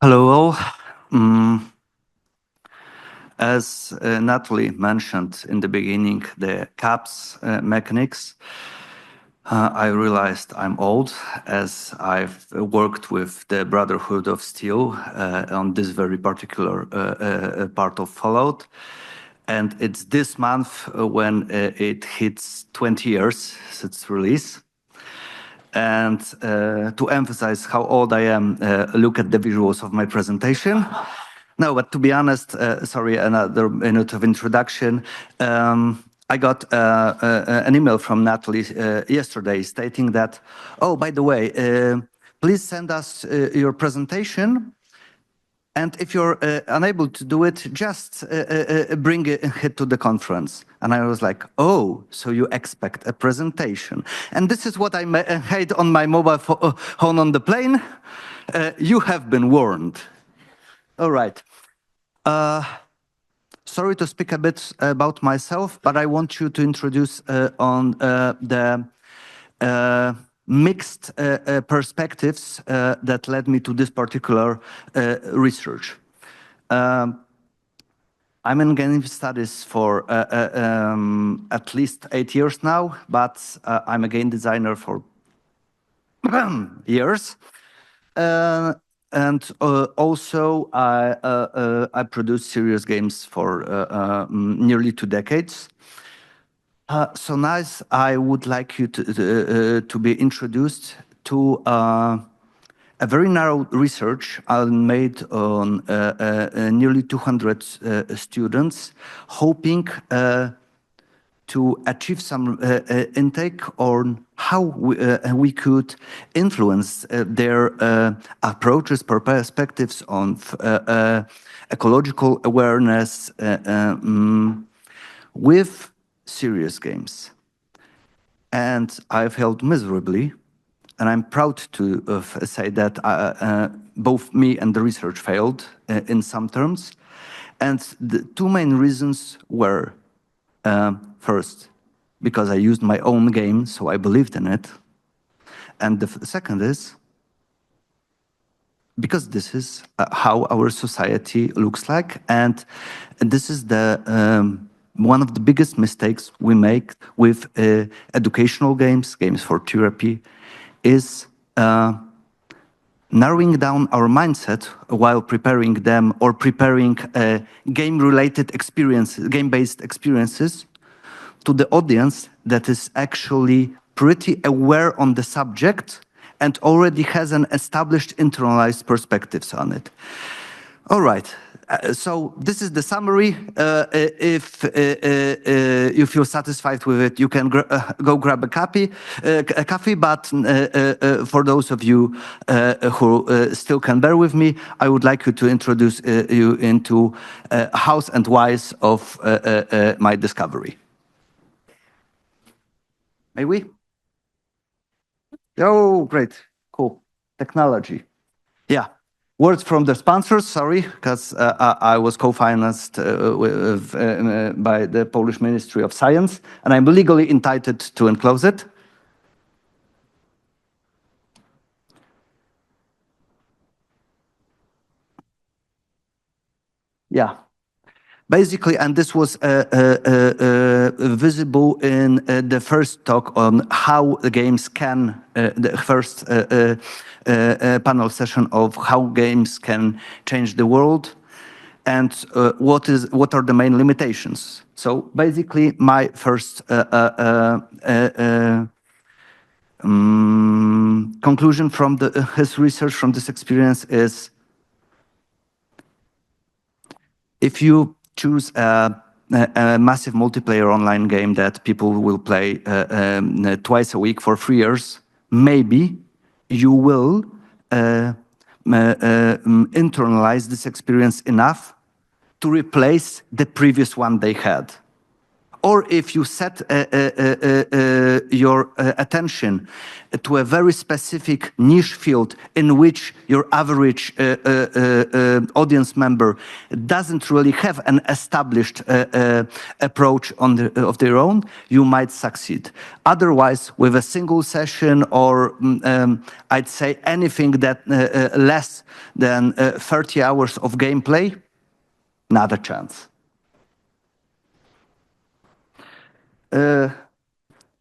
Hello all. As Natalie mentioned in the beginning, the CAPS mechanics, I realized I'm old as I've worked with the Brotherhood of Steel on this very particular part of Fallout. And it's this month when it hits 20 years since its release. And to emphasize how old I am, look at the visuals of my presentation. No, but to be honest, sorry, another minute of introduction. I got an email from Natalie yesterday stating that, oh, by the way, please send us your presentation. And if you're unable to do it, just bring it to the conference. And I was like, oh, so you expect a presentation. And this is what I had on my mobile phone on the plane. You have been warned. All right. Sorry to speak a bit about myself, but I want you to introduce on the mixed perspectives that led me to this particular research. I'm in game studies for at least 8 years now, but I'm a game designer for years. And also, I produce serious games for nearly 2 decades. So nice. I would like you to be introduced to a very narrow research I made on nearly 200 students, hoping to achieve some intake on how we could influence their approaches, perspectives on ecological awareness with serious games. And I've failed miserably, and I'm proud to say that both me and the research failed in some terms. And the 2 main reasons were, first, because I used my own game, so I believed in it. And the second is because this is how our society looks like, and this is the one of the biggest mistakes we make with educational games, games for therapy, is narrowing down our mindset while preparing them or preparing game-related experiences, game-based experiences to the audience that is actually pretty aware on the subject and already has an established internalized perspectives on it. All right. So this is the summary. If you feel satisfied with it, you can go grab a coffee. But for those of you who still can bear with me, I would like you to introduce you into hows and whys of my discovery. May we? Oh, great. Cool. Technology. Yeah. Words from the sponsors, sorry, because I was co-financed by the Polish Ministry of Science, and I'm legally entitled to enclose it. Yeah. Basically, and this was visible in the first talk on how the games can, the first panel session of how games can change the world, and what are the main limitations. So basically, my first conclusion from his research, from this experience, is if you choose a massive multiplayer online game that people will play twice a week for 3 years, maybe you will internalize this experience enough to replace the previous one they had. or if you set your attention to a very specific niche field in which your average audience member doesn't really have an established approach of their own, you might succeed. Otherwise, with a single session or I'd say anything that less than 30 hours of gameplay, not a chance.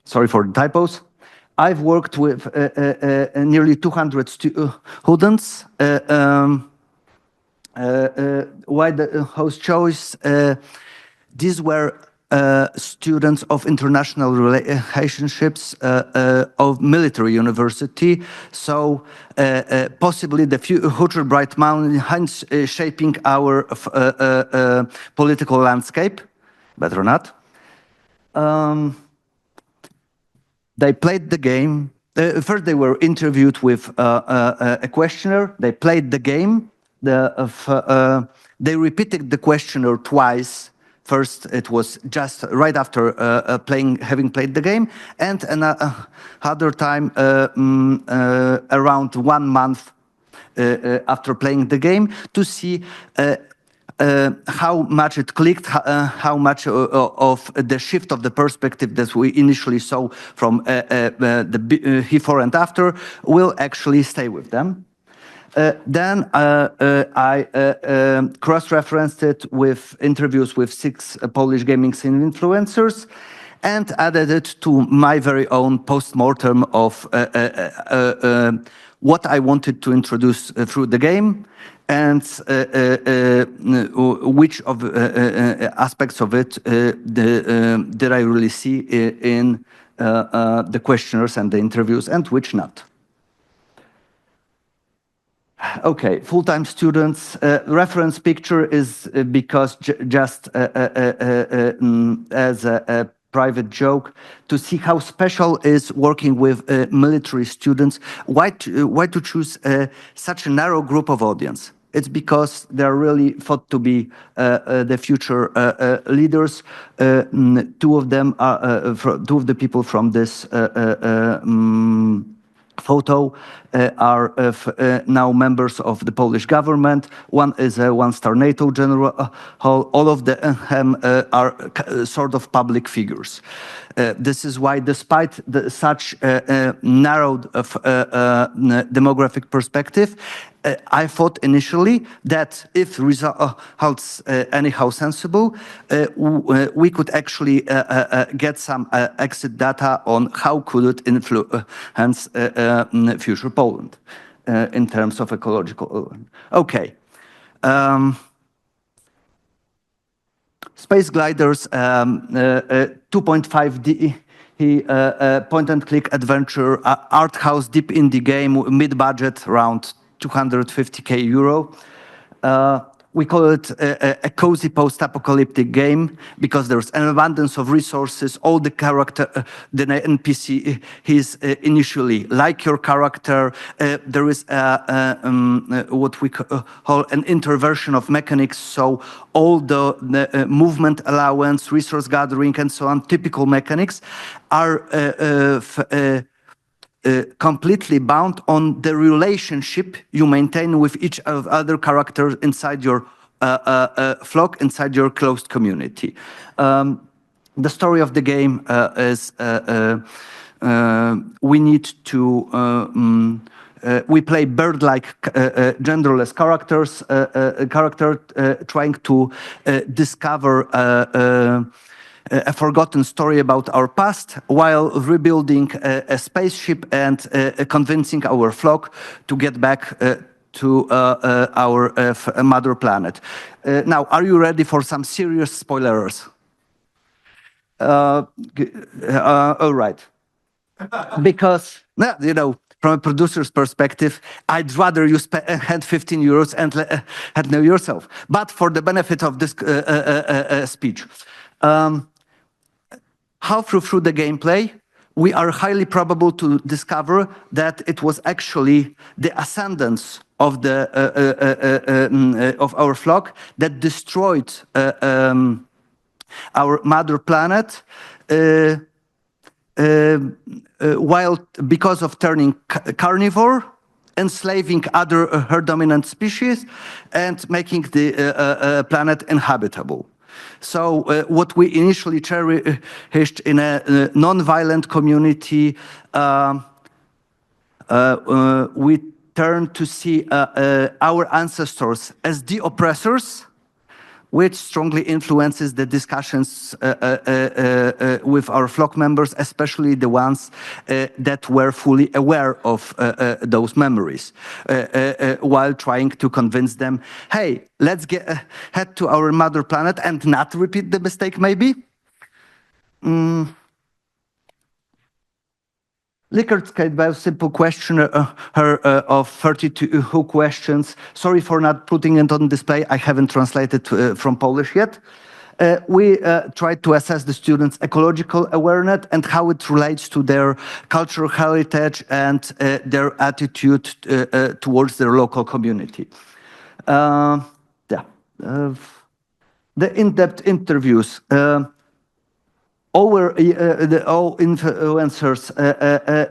Sorry for the typos. I've worked with nearly 200 students. Why the host choice? These were students of international relationships of military university, so possibly the future bright minds shaping our political landscape, better not. They played the game. First, they were interviewed with a questionnaire. They played the game. They repeated the questionnaire twice. First, it was just right after having played the game, and another time around 1 month after playing the game to see how much it clicked, how much of the shift of the perspective that we initially saw from the before and after will actually stay with them. Then I cross-referenced it with interviews with 6 Polish gaming scene influencers and added it to my very own post-mortem of what I wanted to introduce through the game and which of aspects of it did I really see in the questionnaires and the interviews and which not. Okay, full-time students. Reference picture is because just as a private joke to see how special is working with military students. Why to choose such a narrow group of audience? It's because they're really thought to be the future leaders. Two of the people from this photo are now members of the Polish government. One is a 1-star NATO general. All of them are sort of public figures. This is why, despite such narrowed demographic perspective, I thought initially that if results anyhow sensible, we could actually get some exit data on how could it influence future Poland in terms of ecological. Okay. Space Gliders, 2.5D point-and-click adventure, art house deep indie game, mid-budget, around 250k euro. We call it a cozy post-apocalyptic game because there's an abundance of resources. All the character, the NPC, he's initially like your character. There is what we call an introversion of mechanics. So all the movement allowance, resource gathering, and so on, typical mechanics are completely bound on the relationship you maintain with each of other characters inside your flock, inside your closed community. The story of the game is we need to we play bird-like genderless character trying to discover a forgotten story about our past while rebuilding a spaceship and convincing our flock to get back to our mother planet. Now, are you ready for some serious spoilers? All right. Because, you know, from a producer's perspective, I'd rather you had 15 euros and had know yourself. But for the benefit of this speech, halfway through the gameplay, we are highly probable to discover that it was actually the ascendance of the of our flock that destroyed our mother planet, while because of turning carnivore, enslaving other her dominant species, and making the planet inhabitable. So what we initially cherished in a non-violent community, we turn to see our ancestors as the oppressors, which strongly influences the discussions with our flock members, especially the ones that were fully aware of those memories, while trying to convince them, hey, let's head to our mother planet and not repeat the mistake, maybe? Likert gave a simple question of 32 questions. Sorry for not putting it on display. I haven't translated from Polish yet. We tried to assess the students' ecological awareness and how it relates to their cultural heritage and their attitude towards their local community. The in-depth interviews. All influencers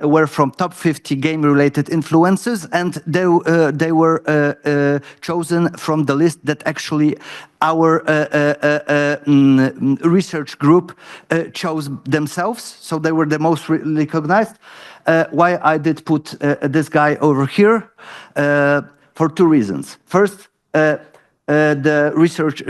were from top 50 game-related influencers, and they were chosen from the list that actually our research group chose themselves. So they were the most recognized. Why I did put this guy over here? For two reasons. First, the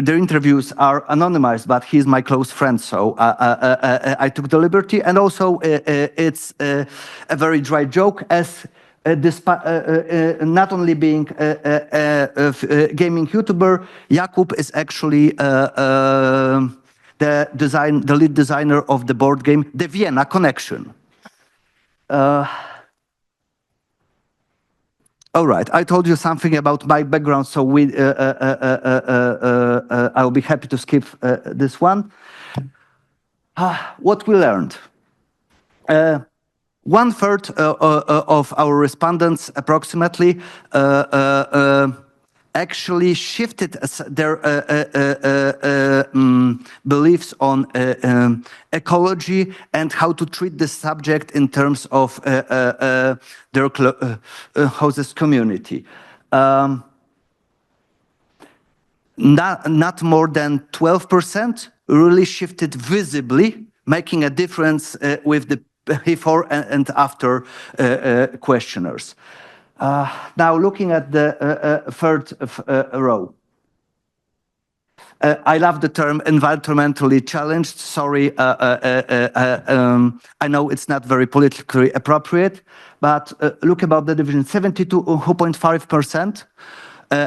interviews are anonymized, but he's my close friend, so I took the liberty. And also, it's a very dry joke, as not only being a gaming YouTuber, Jakub is actually the lead designer of the board game, The Vienna Connection. All right, I told you something about my background, so I'll be happy to skip this one. What we learned. 1/3 of our respondents, approximately, actually shifted their beliefs on ecology and how to treat this subject in terms of their host community. Not more than 12% really shifted visibly, making a difference with the before and after questionnaires. Now, looking at the third row. I love the term environmentally challenged. Sorry, I know it's not very politically appropriate, but look about the division. 72.5%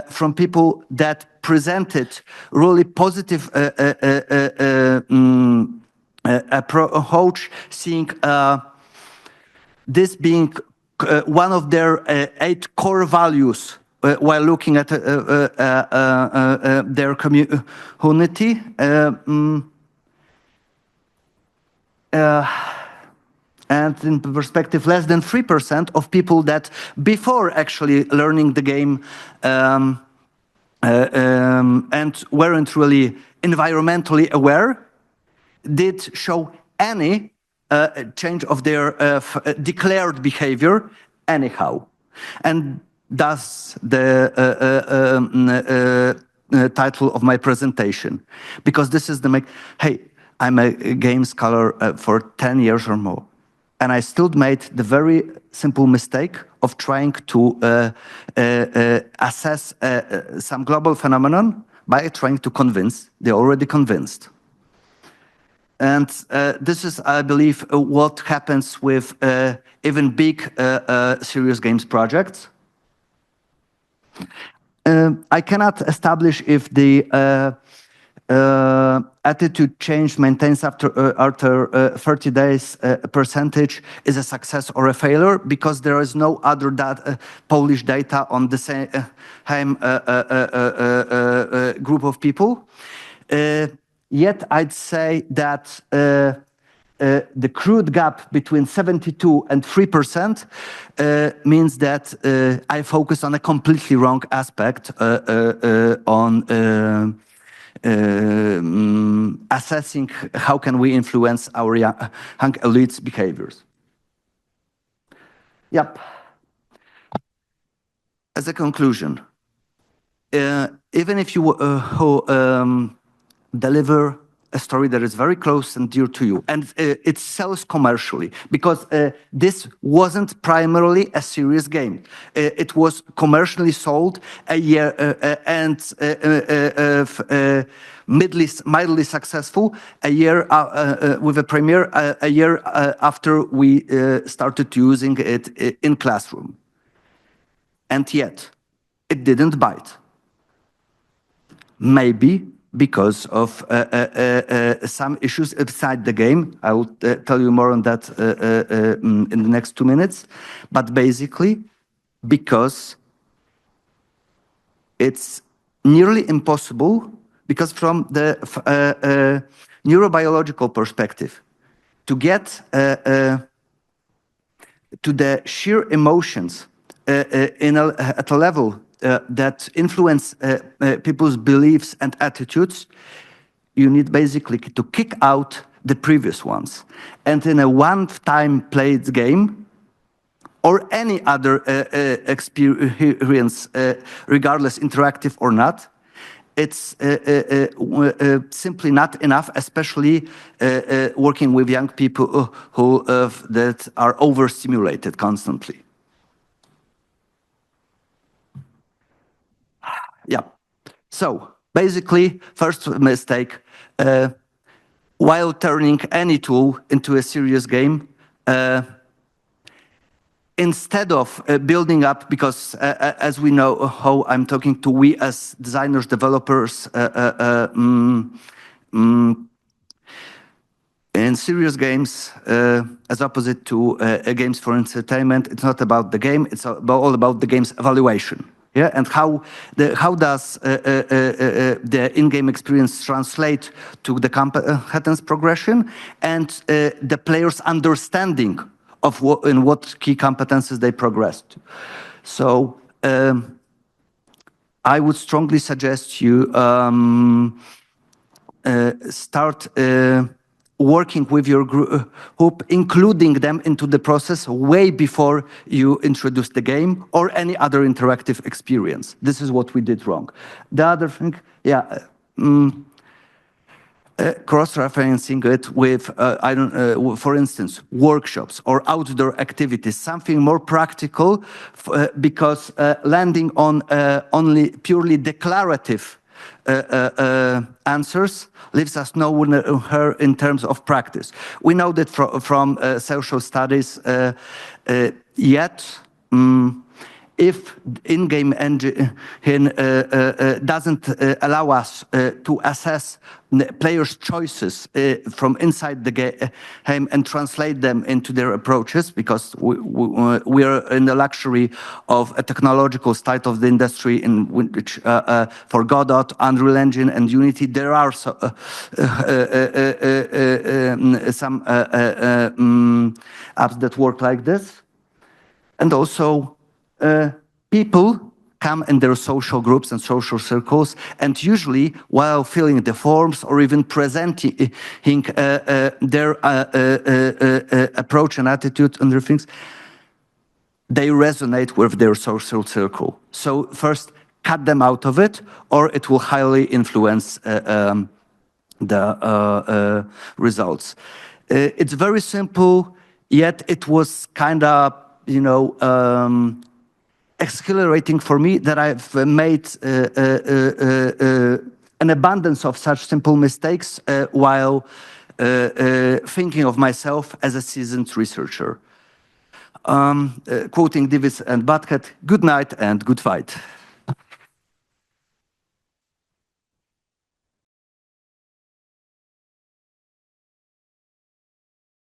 from people that presented really positive approach, seeing this being one of their 8 core values while looking at their community. And in perspective, less than 3% of people that before actually learning the game and weren't really environmentally aware did show any change of their declared behavior anyhow. And thus the title of my presentation, because this is hey, I'm a game scholar for 10 years or more, and I still made the very simple mistake of trying to assess some global phenomenon by trying to convince the already convinced. And this is, I believe, what happens with even big serious games projects. I cannot establish if the attitude change maintains after 30 days percentage is a success or a failure, because there is no other Polish data on the same group of people. Yet I'd say that the crude gap between 72 and 3% means that I focus on a completely wrong aspect on assessing how can we influence our young elites' behaviors. Yep. As a conclusion, even if you deliver a story that is very close and dear to you, and it sells commercially, because this wasn't primarily a serious game. It was commercially sold a year and mildly successful a year with a premiere a year after we started using it in classroom. And yet, it didn't bite. Maybe because of some issues inside the game. I will tell you more on that in the next 2 minutes. But basically, because it's nearly impossible, because from the neurobiological perspective, to get to the sheer emotions at a level that influence people's beliefs and attitudes, you need basically to kick out the previous ones. And in a one-time played game, or any other experience, regardless interactive or not, it's simply not enough, especially working with young people who that are overstimulated constantly. Yeah. So basically, first mistake, while turning any tool into a serious game, instead of building up, because as we know how I'm talking to we as designers, developers, in serious games, as opposite to games for entertainment, it's not about the game, it's all about the game's evaluation. Yeah, and how does the in-game experience translate to the competence progression and the player's understanding of in what key competences they progressed. So I would strongly suggest you start working with your group, including them into the process way before you introduce the game or any other interactive experience. This is what we did wrong. The other thing, yeah, cross-referencing it with, for instance, workshops or outdoor activities, something more practical, because landing on only purely declarative answers leaves us nowhere in terms of practice. We know that from social studies, yet if in-game engine doesn't allow us to assess the players' choices from inside the game and translate them into their approaches, because we are in the luxury of a technological state of the industry in which for Godot, Unreal Engine, and Unity, there are some apps that work like this. And also, people come in their social groups and social circles, and usually while filling the forms or even presenting their approach and attitude and their things, they resonate with their social circle. So first, cut them out of it, or it will highly influence the results. It's very simple, yet it was kind of, exhilarating for me that I've made an abundance of such simple mistakes while thinking of myself as a seasoned researcher. Quoting Davis and Butthead, good night and good fight.